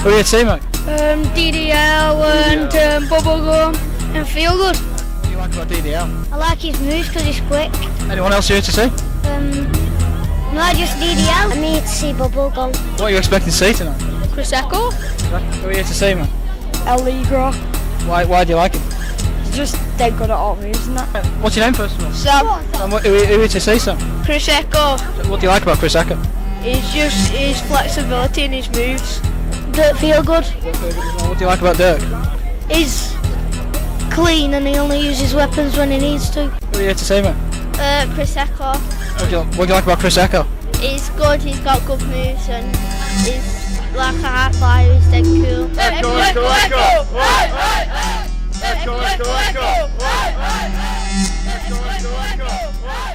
Who are you to see, mate? DDL and Bubblegum and Feel Good. What do you like about DDL? I like his moves because he's quick. Anyone else here to see? Not just DDL. I need to see Bubblegum. What are you expecting to see tonight? Chris Echo. Who are you here to see, man? Allegra. Why do you like him? He's just dead good at all moves and that. What's your name, first of all? Sam. And who are you to see, Sam? Chris Echo. What do you like about Chris Ecker? It's just his flexibility and his moves. Dirk Feel Good. What do you like about Dirk? He's clean and he only uses weapons when he needs to. Who are you here to see, man? Chris Echo. What do you like about Chris Ecker? He's good, he's got good moves and he's like a hard flyer, he's dead cool. Echo, echo, echo! Echo, echo, echo! Echo, echo, echo!